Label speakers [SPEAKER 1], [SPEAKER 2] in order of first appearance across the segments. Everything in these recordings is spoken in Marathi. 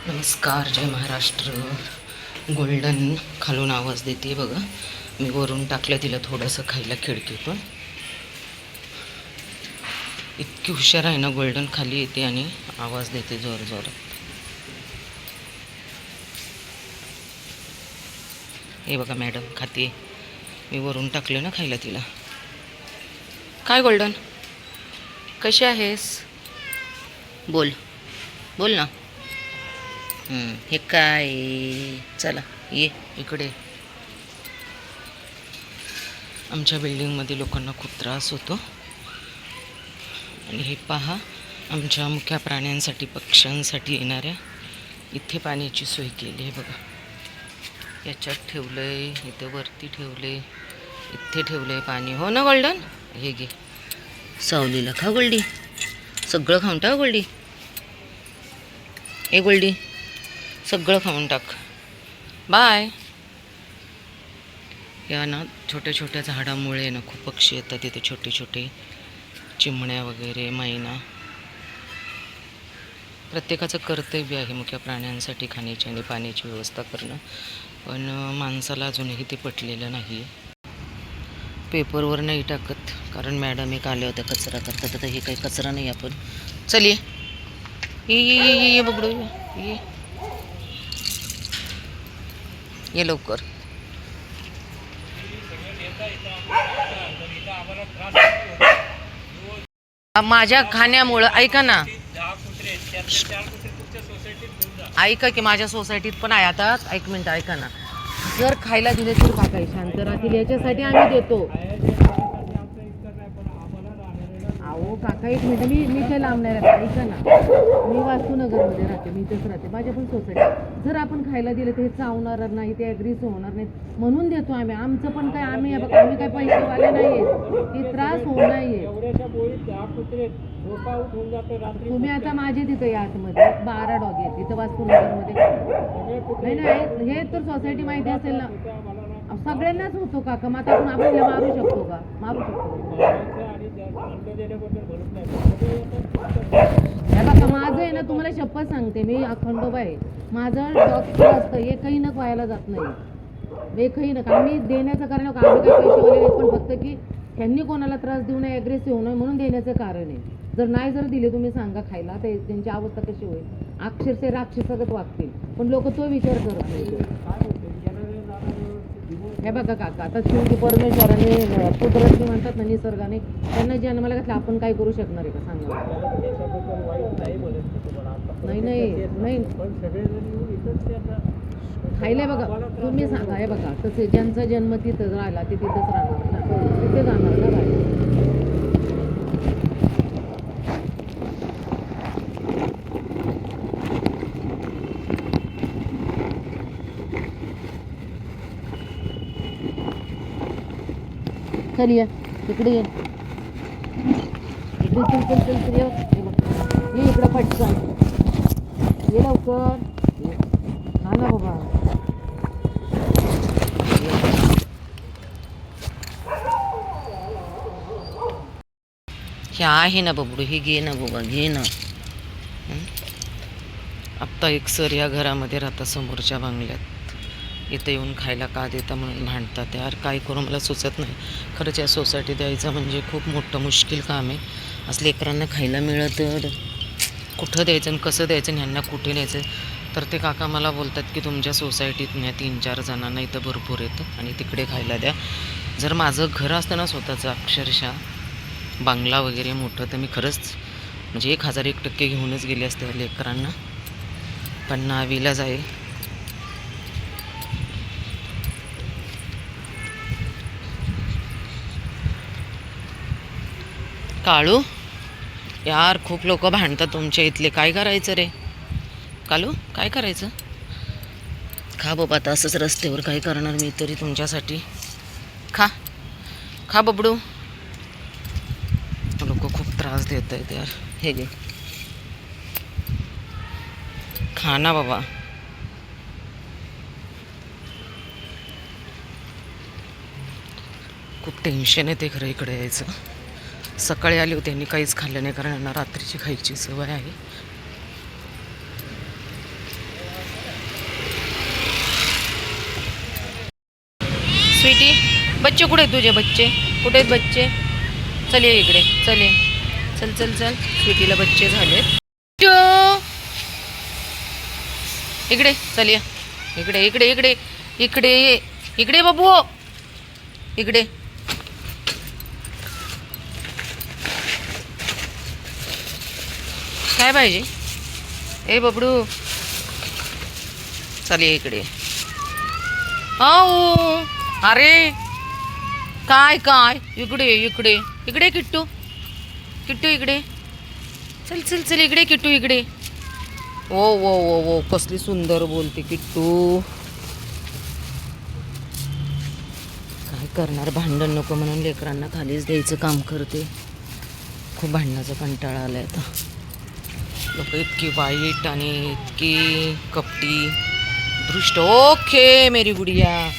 [SPEAKER 1] नमस्कार, जय महाराष्ट्र. गोल्डन खालून आवाज देते बघा. मी वरून टाकलं तिला थोडंसं खायला खिडकीतून. इतकी हुशार आहे ना गोल्डन, खाली येते आणि आवाज देते जोर जोरात. हे बघा मॅडम खाते. मी वरून टाकलं ना खायला तिला. काय गोल्डन, कशी आहेस? बोल बोल ना. हे काय, चला ये इकडे. आमच्या बिल्डिंगमध्ये लोकांना खूप त्रास होतो. आणि हे पहा, आमच्या मुख्य प्राण्यांसाठी, पक्ष्यांसाठी येणाऱ्या इथे पाण्याची सोय केली आहे बघा. याच्यात ठेवलं आहे, इथं वरती ठेवलं आहे, इथे ठेवलं आहे पाणी. हो ना गोल्डन? हे घे, सावलीला खा गोल्डी. सगळं खाऊन टाक गोल्डी. ए गोल्डी, सगळं खाऊन टाक. बाय. या ना छोट्या छोट्या झाडामुळे ना खूप पक्षी येतात तिथे, छोटे छोटे चिमण्या वगैरे, मैना. प्रत्येकाचं कर्तव्य आहे मुख्य प्राण्यांसाठी खाण्याची आणि पाण्याची व्यवस्था करणं. पण माणसाला अजूनही ते पटलेलं नाही. पेपरवर नाही टाकत, कारण मॅडम एक आल्या होत्या कचरा करतात. आता हे काही कचरा नाही. आपण चल ये बघडू, ये लवकर. माझ्या खाण्यामुळं, ऐका ना, ऐका की माझ्या सोसायटीत पण आहे. आता एक मिनिट ऐका ना. जर खायला दिले तर काका शांत राहतील, याच्यासाठी आम्ही देतो. अहो काका एक मिनिट, मी काय लांबणार आहे, ऐका ना. मी वास्तूनगरमध्ये राहते, मी इथेच राहते, माझ्या पण सोसायटी. जर आपण खायला दिलं तर हे चावणार नाही, ते ॲग्रेसिव्ह होणार नाही, म्हणून देतो आम्ही. आमचं पण काय, आम्ही काय पैसेवाले नाही आहे, ते त्रास होऊ नये. तुम्ही आता माझे तिथे या आतमध्ये 12 डॉग आहेत तिथं वास्तूनगरमध्ये. नाही, हे तर सोसायटी माहिती असेल ना, सगळ्यांनाच होतो काका. मग आता आपण मारू शकतो का? मारू शकतो. हे बघा, माझं आहे ना, तुम्हाला शपथ सांगते मी, अखंडोबा आहे, माझं डॉग असतं, एकही नख व्हायला जात नाही, एकही नख. आम्ही देण्याचं कारण आम्ही काही पैसेवाले नाही, पण फक्त की त्यांनी कोणाला त्रास देऊ नये, ॲग्रेसिव्ह होऊ नये म्हणून देण्याचं कारण आहे. जर नाही जर दिले तुम्ही सांगा खायला, तर त्यांची अवस्था कशी होईल? अक्षरशः राक्षसागत वागतील. पण लोक तो विचार करत नाही. हे बघा काका, आता शेवटी परमेश्वराने, कुदरतने म्हणतात ना, निसर्गाने त्यांना जन्माला घातलं, आपण काय करू शकणार आहे का सांगा? नाही खायला बघा, तुम्ही सांगा. हे बघा, तसे ज्यांचा जन्म तिथं राहिला ते तिथंच राहणार ना, तिथे जाणार ना बाहेर. चल ये इकडे, ये इकडे, चल ये इकडं पटकन, ये लवकर. हा ना बाबा, हे आहे ना बबडू, हे घे ना बाबा, घे ना. आत्ता एक सर या घरामध्ये राहता, समोरच्या बंगल्यात. इथं येऊन खायला का देता म्हणून भांडतात. यार काय करू मला सुचत नाही. खरंच या सोसायटीत द्यायचं म्हणजे खूप मोठं मुश्किल काम आहे. असं लेकरांना खायला मिळत तर कुठं द्यायचं आणि कसं द्यायचं आणि ह्यांना कुठे द्यायचं. तर ते काका मला बोलतात की तुमच्या सोसायटीत न्या, 3-4 जणांना इथं भरपूर येतं आणि तिकडे खायला द्या. जर माझं घर असतं ना स्वतःचं, अक्षरशः बंगला वगैरे मोठं, तर मी खरंच म्हणजे 1001% घेऊनच गेले असते लेकरांना. पण नावीलाज आहे. काळू, यार खूप लोक भांडतात तुमच्या इथले, काय करायचं रे कालू, काय करायचं? खा बाबा, आता असंच रस्त्यावर काय करणार मी तरी तुमच्यासाठी. खा खा बबडू. लोक खूप त्रास देत आहेत यार. हे घे, खा ना बाबा. खूप टेन्शन येते खरं इकडे यायचं. सकाळी आले होते, त्यांनी काहीच खाल्लं नाही, कारण यांना रात्रीची खायची सवय आहे. स्वीटी, बच्चे कुठे आहेत तुझे? बच्चे कुठे आहेत? बच्चे चल ये इकडे, चल ये, चल चल चल. स्वीटीला बच्चे झालेत. इकडे चल ये, इकडे इकडे इकडे इकडे इकडे बाबू, इकडे. काय पाहिजे? ए बबडू चल ये इकडे. हो अरे काय काय, इकडे इकडे इकडे किट्टू, किट्टू इकडे चल चल चल, इकडे किट्टू इकडे. ओ वो वो वो कसली सुंदर बोलते किट्टू. काय करणार, भांडण नको म्हणून लेकरांना खालीच द्यायचं काम करते. खूप भांडणाचा कंटाळा आलाय आता. लोक इतकी वाईट आणि इतकी कपटी दृष्ट. ओके मेरी गुडिया,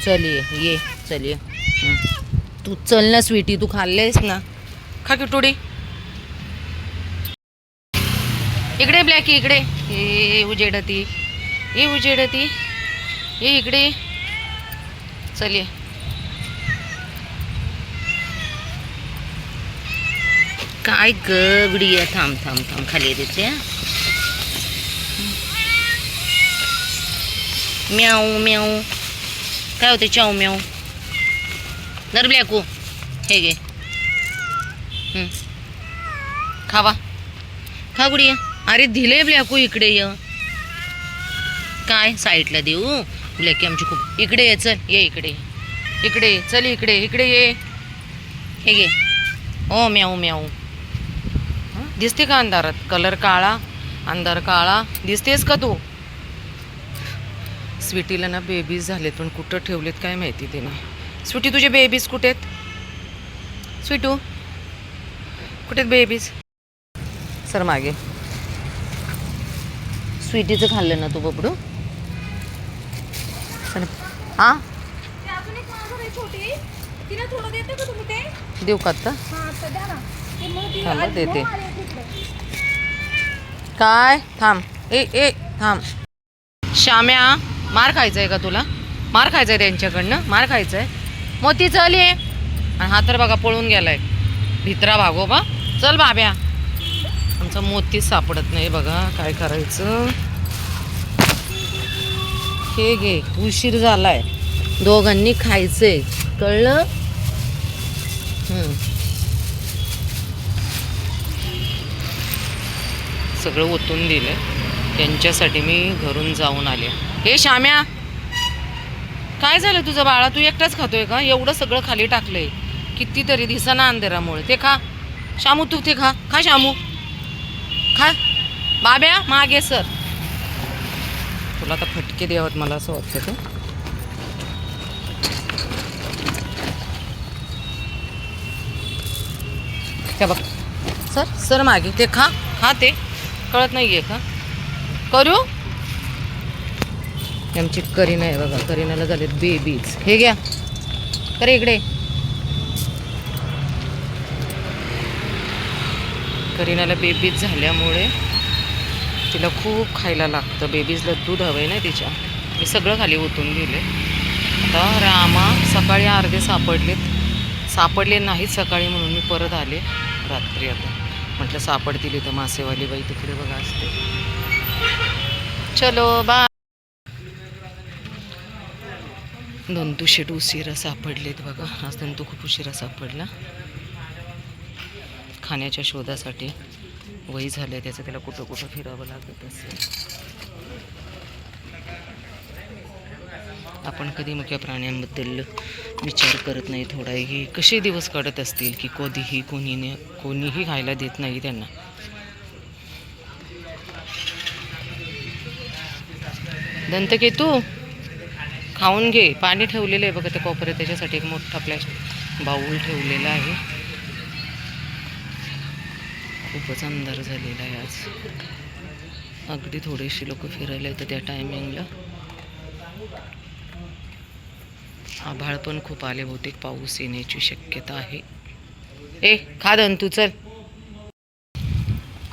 [SPEAKER 1] चल ये चल ये. तू चल ना स्वीटी, तू खाल्लेस ना, खा किटुडी. इकडे ब्लॅकी, इकडे ये उजेडती, ये उजेडती, ये इकडे चल ये. काय ग गुडिया, थांब थांब थांब, खाली देते. म्याऊ म्याऊ, काय होते चाऊ म्याऊ. दर ब्लॅकू, हे घे खावा, खा गुडिया. अरे दिले ब्लॅकू, इकडे ये. काय साईडला देऊ? ब्लॅकी आमची खूप. इकडे ये, चल ये इकडे, इकडे चल, इकडे इकडे ये, हे घे. ओ म्याऊ म्याऊ. दिसते का अंधारात? कलर काळा, अंधार काळा, दिसतेस का तू? स्वीटीला ना बेबीज झालेत, पण कुठं ठेवलेत काय माहिती तिने. स्वीटी तुझे बेबीज कुठे आहेत? स्वीटू कुठे आहेत बेबीज? सर मागे. स्वीटीचं खाल्लं ना तू बबडू? सर हां देऊ का आता? थांब देते. काय थांब, ए थांब. श्याम्या, मार खायचा आहे का तुला? मार खायचा आहे त्यांच्याकडनं, मार खायचा आहे. मोती चल ये. आणि हा तर बघा पळून गेलाय भित्रा भागोबा. चल बाब्या. आमचा मोतीच सापडत नाही बघा, काय करायचं. हे घे, उशीर झालाय, दोघांनी खायचंय, कळलं? सगळं ओतून दिलंय त्यांच्यासाठी. मी घरून जाऊन आले. हे श्याम्या, काय झालं तुझं बाळा? तू एकटाच खातोय का? एवढं सगळं खाली टाकलंय, कितीतरी दिसाना अंधेरामुळे. ते खा शामू, तू ते खा, खा शामू, खा. बाब्या मागे सर, तुला आता फटके द्यावत मला असं वाटतं. ते बघ सर, सर मागे, ते खा, खा. ते कळत नाही आहे का करू? आमची करीना आहे बघा, करीनाला झालेत बेबीज. हे घ्या करे इकडे. करीनाला बेबीज झाल्यामुळे तिला खूप खायला लागतं. बेबीजला दूध हवंय ना तिच्या. मी सगळं खाली ओतून दिले. आता रामा सकाळी अर्धे सापडले नाहीत सकाळी, म्हणून मी परत आले रात्री. आता म्हटलं सापडतील इथं. मासेवाली बाई तिकडे बघा असते. चलो बाय. दंतू शेट उशिरा सापडलेत बघा. आज दंतू खूप उशिरा सापडला. खाण्याच्या शोधासाठी वय झालं त्याचं, त्याला कुठं कुठं फिरावं लागत असेल. आपण कधी मुख्य प्राण्यांबद्दल विचार करत नाही थोडाही. कसे दिवस काढत असतील की कधीही कोणीही खायला देत नाही त्यांना. दंतकेतू खाऊन घे. पाणी ठेवलेलं आहे बघा त्या कोपऱ्यात, त्याच्यासाठी एक मोठा प्लॅस्टिक बाऊल ठेवलेला आहे. खूपच अंधार झालेला आहे आज. अगदी थोडेशी लोक फिरायला येतं त्या टायमिंगला. आभाळ पण खूप आले, बहुतेक पाऊस येण्याची शक्यता आहे. ए खा दंतू चल.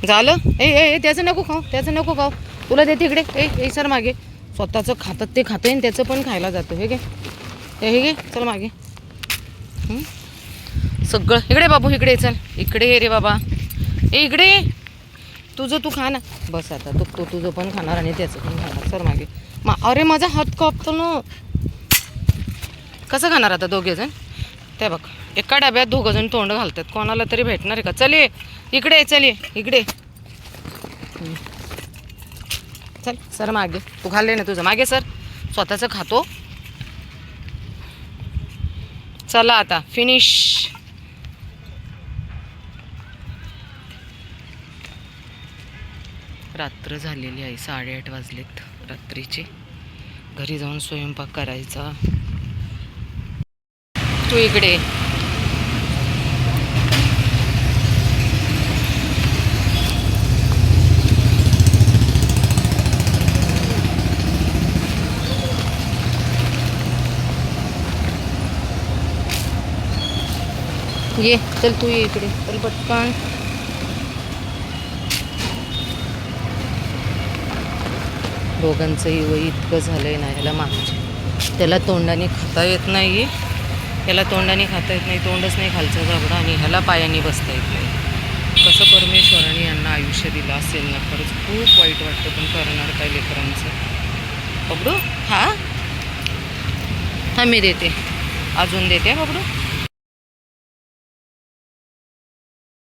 [SPEAKER 1] झालं? ए त्याचं नको खाऊ, त्याचं नको खाऊ, तुला देते इकडे. ए सर मागे. स्वतःचं खातात ते खाते आणि त्याचं पण खायला जातं. हे घे हे घे चल मागे. सगळं इकडे बाबू, इकडे चल, इकडे ये रे बाबा, इकडे तुझं तू खा ना. बस आता तू तुझं पण खाणार आणि त्याचं पण खाणार. सर मागे अरे माझा हात कापतो ना. कसं खाणार आता दोघे जण? ते बघ एका डब्यात दोघं जण तोंड घालतात. कोणाला तरी भेटणार आहे का? चल ये इकडे, चल ये इकडे. चल सर मागे, तू खाल्ले ना तुझं, मागे सर, स्वतःचं खातो. चला आता फिनिश. रात्र झालेली आहे, 8:30 वाजलेत रात्रीचे. घरी जाऊन स्वयंपाक करायचा. तू इकडे ये, चल तू ये इकडे, चल पटकन. दोघांचंही वय इतकं झालंय ना, ह्याला मागच्या त्याला तोंडाने खाता येत नाही, ह्याला तोंडाने खाता येत नाही, तोंडच नाही खालचा जाबडा, आणि ह्याला पायाने बसता येत नाही. कसं परमेश्वराने यांना आयुष्य दिलं असेल ना, खरंच खूप वाईट वाटतं. पण करणार काय लेकरांचं. बबडू हा मी देते, अजून देते बबडू.